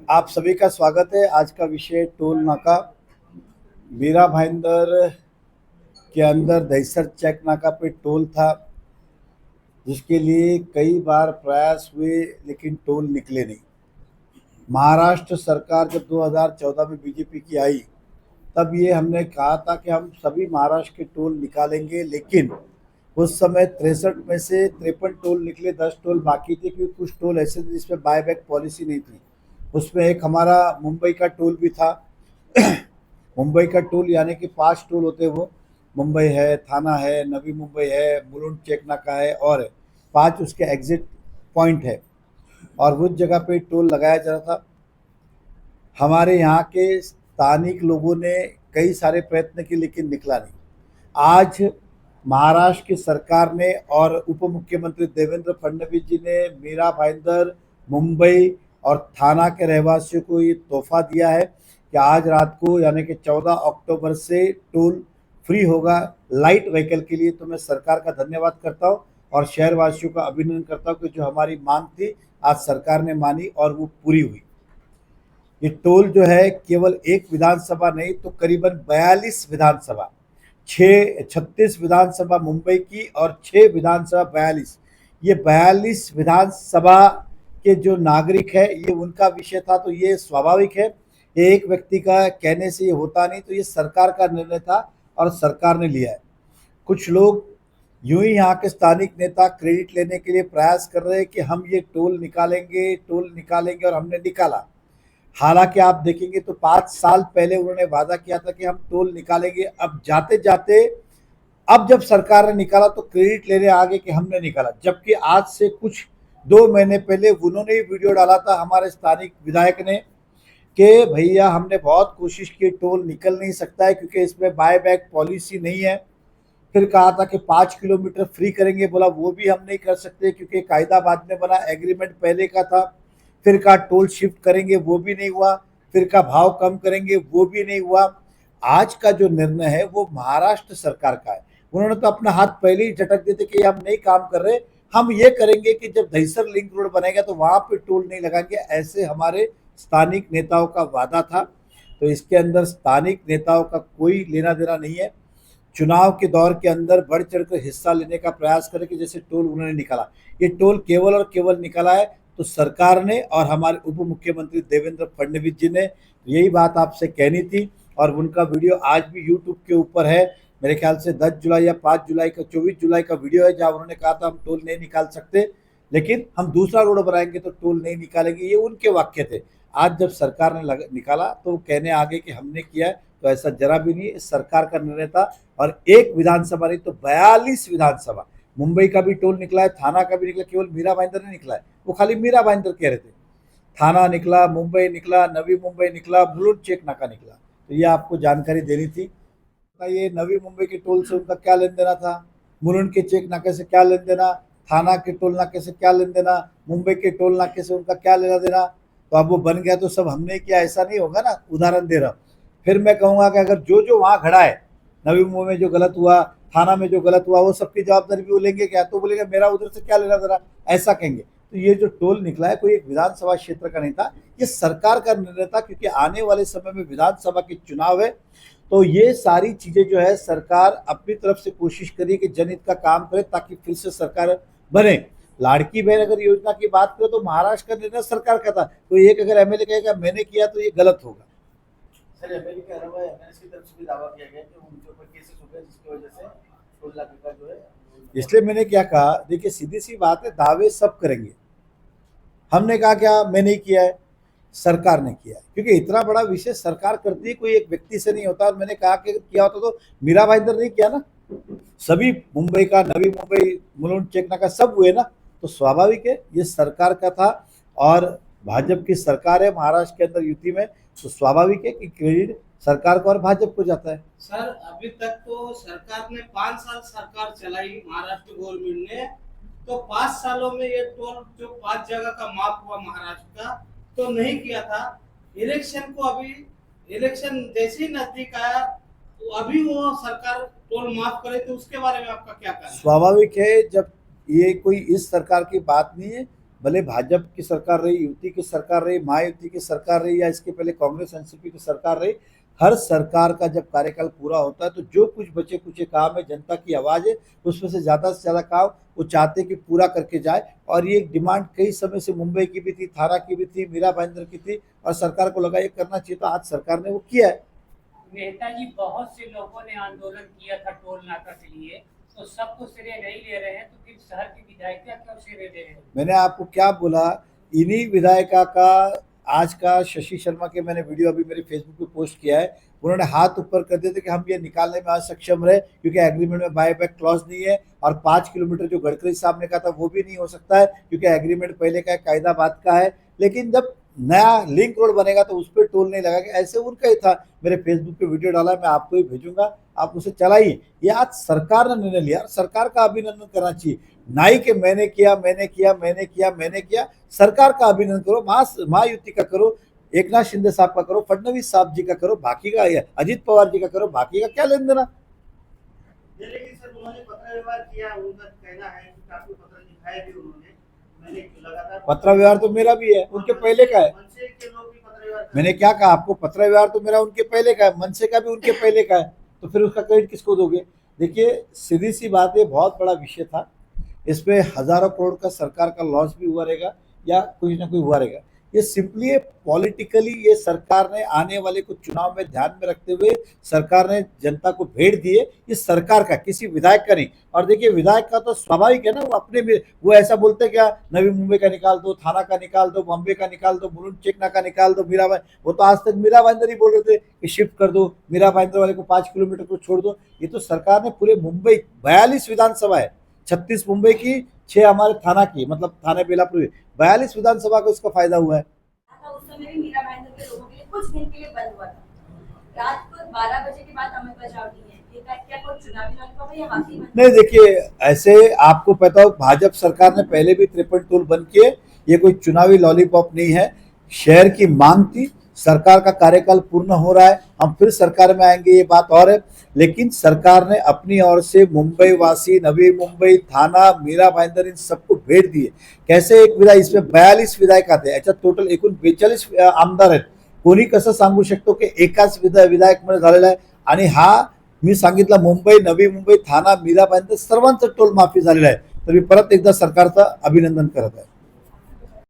आप सभी का स्वागत है। आज का विषय टोल नाका। मीरा भाईंदर के अंदर दहीसर चेक नाका पे टोल था, जिसके लिए कई बार प्रयास हुए लेकिन टोल निकले नहीं। महाराष्ट्र सरकार जब 2014 में बीजेपी की आई, तब ये हमने कहा था कि हम सभी महाराष्ट्र के टोल निकालेंगे, लेकिन उस समय 63 में से 53 टोल निकले, 10 टोल बाकी थे, क्योंकि कुछ टोल ऐसे थे जिसमें बायबैक पॉलिसी नहीं थी। उसमें एक हमारा मुंबई का टोल भी था। मुंबई का टोल यानी कि 5 टोल होते हैं वो। मुंबई है, थाना है, नवी मुंबई है, मुलुंड चेक नाका है और 5 उसके एग्जिट पॉइंट है, और उस जगह पे टोल लगाया जा रहा था। हमारे यहाँ के स्थानिक लोगों ने कई सारे प्रयत्न किए लेकिन निकला नहीं। आज महाराष्ट्र की सरकार ने और उप मुख्यमंत्री देवेंद्र फडणवीस जी ने मीरा भाईंदर, मुंबई और थाना के रहवासियों को ये तोहफा दिया है कि आज रात को यानी कि 14 अक्टूबर से टोल फ्री होगा लाइट व्हीकल के लिए। तो मैं सरकार का धन्यवाद करता हूँ और शहरवासियों का अभिनंदन करता हूँ कि जो हमारी मांग थी आज सरकार ने मानी और वो पूरी हुई। ये टोल जो है केवल एक विधानसभा नहीं तो करीबन 42 विधानसभा, 36 विधानसभा मुंबई की और 6 विधानसभा 42, ये 42 विधानसभा के जो नागरिक है ये उनका विषय था। तो ये स्वाभाविक है, ये एक व्यक्ति का कहने से ये होता नहीं, तो ये सरकार का निर्णय था और सरकार ने लिया है। कुछ लोग यूं ही यहाँ के स्थानिक नेता क्रेडिट लेने के लिए प्रयास कर रहे हैं कि हम ये टोल निकालेंगे और हमने निकाला। हालांकि आप देखेंगे तो 5 साल पहले उन्होंने वादा किया था कि हम टोल निकालेंगे। अब जाते जाते अब जब सरकार ने निकाला तो क्रेडिट लेने आगे कि हमने निकाला, जबकि आज से कुछ 2 महीने पहले उन्होंने ही वीडियो डाला था हमारे स्थानिक विधायक ने कि भैया हमने बहुत कोशिश की, टोल निकल नहीं सकता है क्योंकि इसमें बाय बैक पॉलिसी नहीं है। फिर कहा था कि 5 किलोमीटर फ्री करेंगे, बोला वो भी हम नहीं कर सकते क्योंकि कायदा बाद में बना, एग्रीमेंट पहले का था। फिर कहा टोल शिफ्ट करेंगे, वो भी नहीं हुआ। फिर का भाव कम करेंगे, वो भी नहीं हुआ। आज का जो निर्णय है वो महाराष्ट्र सरकार का है। उन्होंने तो अपना हाथ पहले ही झटक देते कि हम नहीं काम कर रहे, हम ये करेंगे कि जब दहीसर लिंक रोड बनेगा तो वहां पे टोल नहीं लगाएंगे, ऐसे हमारे स्थानिक नेताओं का वादा था। तो इसके अंदर स्थानिक नेताओं का कोई लेना देना नहीं है। चुनाव के दौर के अंदर बढ़ चढ़कर हिस्सा लेने का प्रयास करें कि जैसे टोल उन्होंने निकाला, ये टोल केवल और केवल निकाला है तो सरकार ने और हमारे उप मुख्यमंत्री देवेंद्र फडणवीस जी ने। यही बात आपसे कहनी थी और उनका वीडियो आज भी यूट्यूब के ऊपर है। मेरे ख्याल से 10 जुलाई या 5 जुलाई का 24 जुलाई का वीडियो है, जहां उन्होंने कहा था हम टोल नहीं निकाल सकते लेकिन हम दूसरा रोड बनाएंगे तो टोल नहीं निकालेंगे, ये उनके वाक्य थे। आज जब सरकार ने निकाला तो कहने आगे कि हमने किया है, तो ऐसा जरा भी नहीं, इस सरकार का निर्णय था। और एक विधानसभा नहीं तो 42 विधानसभा, मुंबई का भी टोल निकला है, थाना का भी निकला, केवल मीरा भाईंदर नहीं निकला है, वो खाली मीरा भाईंदर कह रहे थे। थाना निकला, मुंबई निकला, नवी मुंबई निकला, मुलुंड चेक नाका निकला। तो ये आपको जानकारी देनी थी। ये नवी मुंबई के टोल से उनका क्या लेन देना था, मुलुंड के चेक नाके से क्या लेन देना, थाना के टोल नाके से क्या लेन देना, मुंबई के टोल नाके से उनका क्या लेना देना। तो अब वो बन गया तो सब हमने किया, ऐसा नहीं होगा ना। उदाहरण दे रहा हूँ। फिर मैं कहूँगा कि अगर जो जो वहाँ खड़ा है, नवी मुंबई में जो गलत हुआ, थाना में जो गलत हुआ, वो सबकी जवाबदारी भी वो लेंगे क्या? तो बोलेगा मेरा उधर से क्या लेना देना, ऐसा कहेंगे। तो ये जो टोल निकला है कोई एक विधानसभा क्षेत्र का नहीं था, ये सरकार का निर्णय था, क्योंकि आने वाले समय में विधानसभा के चुनाव है। तो ये सारी चीजें जो है सरकार अपनी तरफ से कोशिश करी कि जनहित का काम करे ताकि फिर से सरकार बने। लाड़की बहन अगर योजना की बात करें तो महाराष्ट्र का निर्णय सरकार का था, तो एक अगर एमएलए कहेगा मैंने किया तो ये गलत होगा। सर एमएलए के अलावा एमएलए की तरफ से भी दावा किया गया कि उनके ऊपर केसेस हो गए जिसकी वजह से 2 लाख रुपया जो है। इसलिए मैंने क्या कहा, देखिए सीधी सी बात है, दावे सब करेंगे। हमने कहा क्या, मैं नहीं किया है, सरकार ने किया है, क्योंकि इतना बड़ा विषय सरकार करती है, कोई एक व्यक्ति से नहीं होता। और मैंने कहा कि किया होता तो मीरा भाईंदर नहीं किया ना, सभी मुंबई का, नवी मुंबई, मुलुंड चेक नाका सब हुए ना। तो स्वाभाविक है ये सरकार का था और भाजपा की सरकार है महाराष्ट्र के अंदर यूपी में, तो स्वाभाविक है कि क्रेडिट सरकार को और भाजपा को जाता है। सर अभी तक तो सरकार ने 5 साल सरकार चलाई महाराष्ट्र गवर्नमेंट ने, तो 5 सालों में ये टोल जो 5 जगह का माफ हुआ महाराष्ट्र का तो नहीं किया था। इलेक्शन को अभी इलेक्शन जैसे ही नजदीक आया तो अभी वो सरकार टोल माफ करे, तो उसके बारे में आपका क्या कहना है? स्वाभाविक है, जब ये कोई इस सरकार की बात नहीं है, भले भाजपा की सरकार रही, युति की सरकार रही, महायुति की सरकार रही या इसके पहले कांग्रेस एनसीपी की सरकार रही, हर सरकार का जब कार्यकाल पूरा होता है तो जो कुछ बचे कुछ काम है, जनता की आवाज़ है, उसमें से ज़्यादा काम वो चाहते कि पूरा करके जाए। और ये एक डिमांड कई समय से मुंबई की भी थी, थाना की भी थी, मीरा भाईंदर की थी, और सरकार को लगा ये करना चाहिए, तो आज सरकार ने वो किया है। नेताजी, बहुत से लोगों ने आंदोलन किया था टोल नाका के लिए, तो सबको श्रेय नहीं ले रहे हैं, तो फिर शहर की विधायिका क्यों श्रेय दे रहे हैं? मैंने आपको क्या बोला, इन्हीं विधायिका का आज का शशि शर्मा के मैंने वीडियो अभी मेरे फेसबुक पे पोस्ट किया है, उन्होंने हाथ ऊपर कर दिए थे कि हम ये निकालने में असक्षम रहे क्योंकि एग्रीमेंट में बाय बैक क्लॉज नहीं है, और 5 किलोमीटर जो गडकरी साहब ने कहा था वो भी नहीं हो सकता है क्योंकि एग्रीमेंट पहले का है, कायदा बात का है। लेकिन जब नया लिंक रोड बनेगा तो उस पर टोल नहीं लगा, ऐसे उनका ही था। मेरे फेसबुक पे वीडियो डाला है, मैं आपको ही भेजूंगा, आप उसे चलाइए। ये आज सरकार ने निर्णय लिया, सरकार का अभिनंदन करना चाहिए, ना ही कि मैंने किया। सरकार का अभिनंदन करो, महायुति का करो, एकनाथ शिंदे साहब का करो, फडणवीस साहब जी का करो, बाकी का अजित पवार जी का करो, बाकी का क्या लेन देना। लेकिन सर उन्होंने पत्र व्यवहार किया, उनका कहना है कि काफी पत्र लिखाए भी उन्होंने, मैंने लगातार पत्र व्यवहार तो मेरा भी है, उनके पहले का है। मनसे के लोग भी पत्र व्यवहार मैंने क्या कहा आपको, पत्र व्यवहार तो मेरा उनके पहले का है, मनसे का भी उनके पहले का है, तो फिर उसका क्रेडिट किसको दोगे? देखिए सीधी सी बात है, बहुत बड़ा विषय था, इस पे हजारों करोड़ का सरकार का लॉस भी हुआ रहेगा या कुछ ना कुछ हुआ रहेगा। ये सिंपली पॉलिटिकली ये सरकार ने आने वाले कुछ चुनाव में ध्यान में रखते हुए सरकार ने जनता को भेंट दिए, ये सरकार का, किसी विधायक का नहीं। और देखिए विधायक का तो स्वाभाविक है ना, वो अपने में वो ऐसा बोलते क्या, नवी मुंबई का निकाल दो, थाना का निकाल दो, बॉम्बे का निकाल दो, मुरुन चेकना का निकाल दो, मीरा वो तो आज तक मीरा भाईंदर ही बोल रहे थे कि शिफ्ट कर दो, मीरा भाईंदर वाले को 5 किलोमीटर को छोड़ दो। ये तो सरकार ने पूरे मुंबई 42 विधानसभा है, 36 मुंबई की, 6 हमारे थाना की, मतलब थाना बेलापुर, 42 विधानसभा को इसका फायदा हुआ है। उस समय भी मीरा भाईंदर के लोगों के लिए कुछ दिन के लिए बंद हुआ था, रात को 12 बजे के बाद अमर बजावटी है, ये क्या कोई चुनावी लॉलीपॉप है या वाकई? नहीं देखिए, ऐसे आपको पता हो भाजपा सरकार ने पहले भी 53 टोल बंद किए, ये कोई चुनावी लॉलीपॉप नहीं है, शहर की मांग थी, सरकार का कार्यकाल पूर्ण हो रहा है, हम फिर सरकार में आएंगे ये बात और है। लेकिन सरकार ने अपनी ओर से मुंबई वासी, नवी मुंबई, थाना, मीरा भाईंदर, इन सबको भेंट दिए। कैसे एक विधायक, इसमें 42 विधायक आते, याच्या टोटल एकूण 42 आमदार आहेत, कोणी कसं सांगू शकतो की एकाच विधायक मध्ये झालेला आहे? आणि हा मी सांगितलं मुंबई, नवी मुंबई, थाना, मीरा भाईंदर सर्वांचं टोल माफी झालेला आहे। तर मी परत एकदा सरकारचं अभिनंदन करत आहे।